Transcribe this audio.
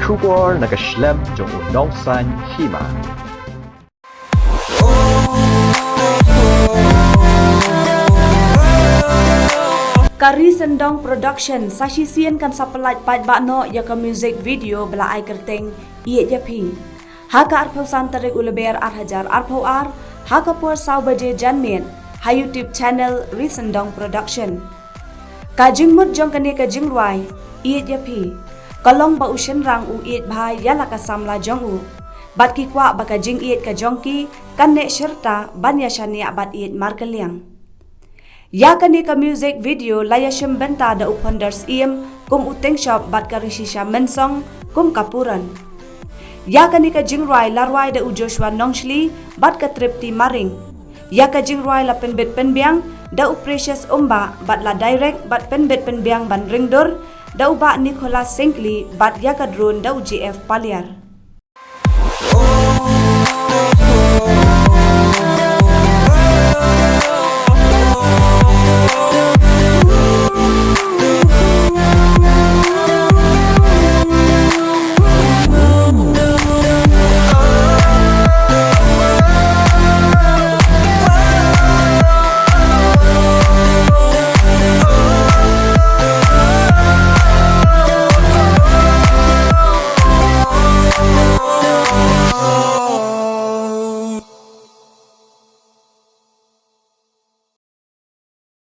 Kubor nakaslem jong unongsan Hima. Kari Syndong Production sasisian kan sapelat Paidbah no ya ka music video bela ai kerteng Ieid yapi. Haka arpau santarik uleber hajar arpau haka por sau baje janmen ha YouTube channel Syndong Production. Ka jingmut jong kani ka Jingrwai Ieid yapi. Kalong ba ushen rang u Ieid bhai yala ka samla jong u. Bat ki kwa baka jing Ieid ka jongki kan ne serta ban ya shania bat Ieid markeliang. Ya kani ka music video laya shim benta da uponders iem kum uteng shop bat ka rishisha mensong kum kapuran. Ya kani ka Jingrwai larwai da u Joshua nongshli bat ka tripti maring. Ya ka Jingrwai la penbet penbiang da u precious umba bat la direct bat penbet penbiang ban ringdor da u ba Nicholas Sinkli bat ya ka drone da u GF paliar.